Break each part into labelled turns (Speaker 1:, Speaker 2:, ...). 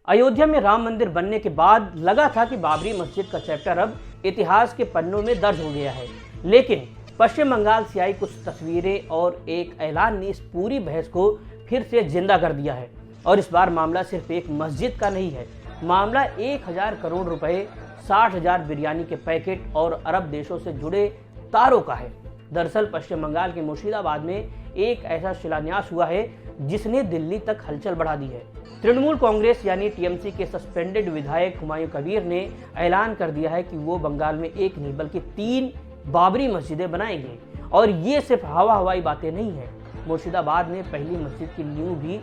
Speaker 1: अयोध्या में राम मंदिर बनने के बाद लगा था कि बाबरी मस्जिद का चैप्टर अब इतिहास के पन्नों में दर्ज हो गया है, लेकिन पश्चिम बंगाल से आई कुछ तस्वीरें और एक ऐलान ने इस पूरी बहस को फिर से जिंदा कर दिया है। और इस बार मामला सिर्फ एक मस्जिद का नहीं है, मामला 1000 करोड़ रुपए, 60,000 बिरयानी के पैकेट और अरब देशों से जुड़े तारों का है। दरअसल पश्चिम बंगाल के मुर्शिदाबाद में एक ऐसा शिलान्यास हुआ है जिसने दिल्ली तक हलचल बढ़ा दी है। तृणमूल कांग्रेस यानी टीएमसी के सस्पेंडेड विधायक हुमायूं कबीर ने ऐलान कर दिया है कि वो बंगाल में एक नहीं बल्कि 3 बाबरी मस्जिदें बनाएंगे। और ये सिर्फ हवाई बातें नहीं है, मुर्शिदाबाद में पहली मस्जिद की नींव भी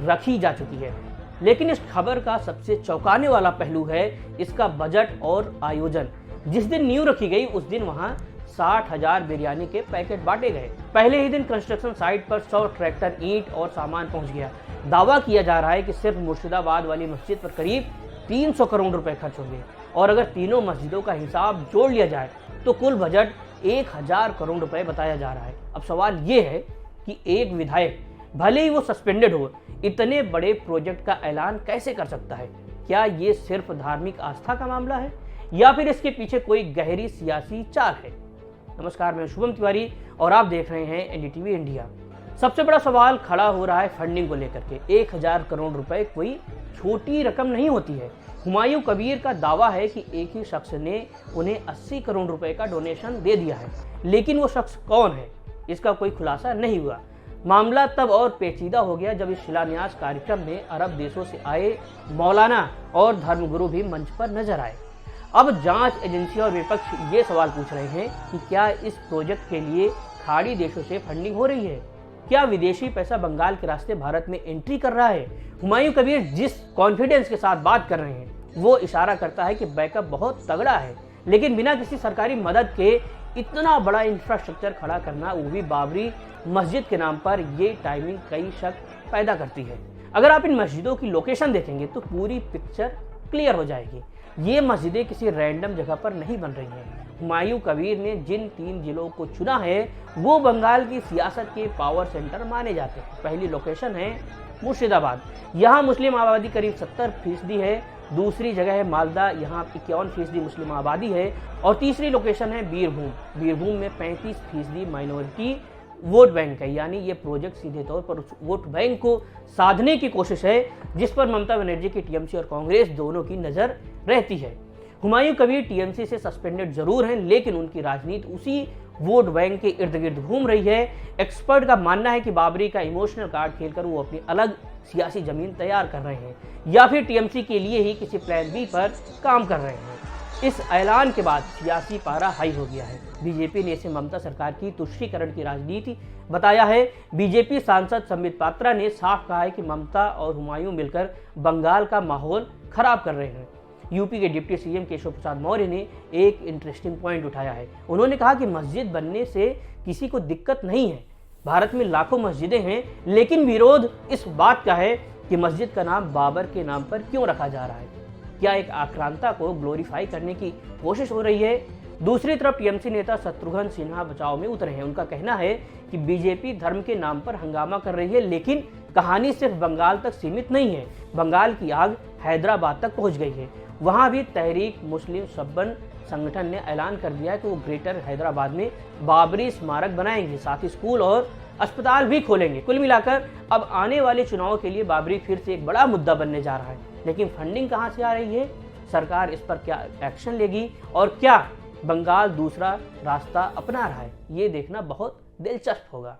Speaker 1: रखी जा चुकी है। लेकिन इस खबर का सबसे चौंकाने वाला पहलू है इसका बजट और आयोजन। जिस दिन नींव रखी गई उस दिन वहां 60,000 बिरयानी के पैकेट बांटे गए। पहले ही दिन कंस्ट्रक्शन साइट पर 100 ट्रैक्टर ईंट और सामान पहुंच गया। दावा किया जा रहा है कि सिर्फ मुर्शिदाबाद वाली मस्जिद पर करीब 300 करोड़ रुपए खर्च होंगे और अगर तीनों मस्जिदों का हिसाब जोड़ लिया जाए तो कुल बजट 1000 करोड़ रुपए बताया जा रहा है। अब सवाल ये है कि एक विधायक, भले ही वो सस्पेंडेड हो, इतने बड़े प्रोजेक्ट का ऐलान कैसे कर सकता है? क्या ये सिर्फ धार्मिक आस्था का मामला है या फिर इसके पीछे कोई गहरी सियासी चाल है? नमस्कार, मैं शुभम तिवारी और आप देख रहे हैं एनडीटीवी इंडिया। सबसे बड़ा सवाल खड़ा हो रहा है फंडिंग को लेकर के। 1000 करोड़ रुपए कोई छोटी रकम नहीं होती है। हुमायूं कबीर का दावा है कि एक ही शख्स ने उन्हें 80 करोड़ रुपए का डोनेशन दे दिया है, लेकिन वो शख्स कौन है इसका कोई खुलासा नहीं हुआ। मामला तब और पेचीदा हो गया जब इस शिलान्यास कार्यक्रम में अरब देशों से आए मौलाना और धर्मगुरु भी मंच पर नजर आए। अब जांच एजेंसी और विपक्ष ये सवाल पूछ रहे हैं कि क्या इस प्रोजेक्ट के लिए खाड़ी देशों से फंडिंग हो रही है? क्या विदेशी पैसा बंगाल के रास्ते भारत में एंट्री कर रहा है? हुमायूं कबीर जिस कॉन्फिडेंस के साथ बात कर रहे हैं वो इशारा करता है कि बैकअप बहुत तगड़ा है, लेकिन बिना किसी सरकारी मदद के इतना बड़ा इंफ्रास्ट्रक्चर खड़ा करना, वो भी बाबरी मस्जिद के नाम पर, ये टाइमिंग कई शक पैदा करती है। अगर आप इन मस्जिदों की लोकेशन देखेंगे तो पूरी पिक्चर क्लियर हो जाएगी। ये मस्जिदें किसी रैंडम जगह पर नहीं बन रही हैं। हुमायूं कबीर ने जिन 3 जिलों को चुना है वो बंगाल की सियासत के पावर सेंटर माने जाते हैं। पहली लोकेशन है मुर्शिदाबाद, यहाँ मुस्लिम आबादी करीब 70% है। दूसरी जगह है मालदा, यहाँ 51% मुस्लिम आबादी है। और तीसरी लोकेशन है बीरभूम। बीरभूम में 35% माइनॉरिटी वोट बैंक है। यानी ये प्रोजेक्ट सीधे तौर पर उस वोट बैंक को साधने की कोशिश है जिस पर ममता बनर्जी की टीएमसी और कांग्रेस दोनों की नजर रहती है। हुमायूं कबीर टीएमसी से सस्पेंडेड जरूर हैं, लेकिन उनकी राजनीति उसी वोट बैंक के इर्द गिर्द घूम रही है। एक्सपर्ट का मानना है कि बाबरी का इमोशनल कार्ड खेलकर वो अपनी अलग सियासी जमीन तैयार कर रहे हैं या फिर टीएमसी के लिए ही किसी प्लान बी पर काम कर रहे हैं। इस ऐलान के बाद सियासी पारा हाई हो गया है। बीजेपी ने इसे ममता सरकार की तुष्टीकरण की राजनीति बताया है। बीजेपी सांसद संबित पात्रा ने साफ कहा है कि ममता और हुमायूं मिलकर बंगाल का माहौल खराब कर रहे हैं। यूपी के डिप्टी सीएम केशव प्रसाद मौर्य ने एक इंटरेस्टिंग पॉइंट उठाया है। उन्होंने कहा कि मस्जिद बनने से किसी को दिक्कत नहीं है। भारत में लाखों मस्जिदें हैं, लेकिन विरोध इस बात का है कि मस्जिद का नाम बाबर के नाम पर क्यों रखा जा रहा है। क्या एक आक्रांता को ग्लोरीफाई करने की कोशिश हो रही है? दूसरी तरफ टीएमसी नेता शत्रुघ्न सिन्हा बचाव में उतरे हैं। उनका कहना है कि बीजेपी धर्म के नाम पर हंगामा कर रही है, लेकिन कहानी सिर्फ बंगाल तक सीमित नहीं है। बंगाल की आग हैदराबाद तक पहुंच गई है। वहां भी तहरीक मुस्लिम शब्बन संगठन ने ऐलान कर दिया है कि वो ग्रेटर हैदराबाद में बाबरी स्मारक बनाएंगे, साथ ही स्कूल और अस्पताल भी खोलेंगे। कुल मिलाकर अब आने वाले चुनाव के लिए बाबरी फिर से एक बड़ा मुद्दा बनने जा रहा है। लेकिन फंडिंग कहां से आ रही है? सरकार इस पर क्या एक्शन लेगी और क्या बंगाल दूसरा रास्ता अपना रहा है? ये देखना बहुत दिलचस्प होगा।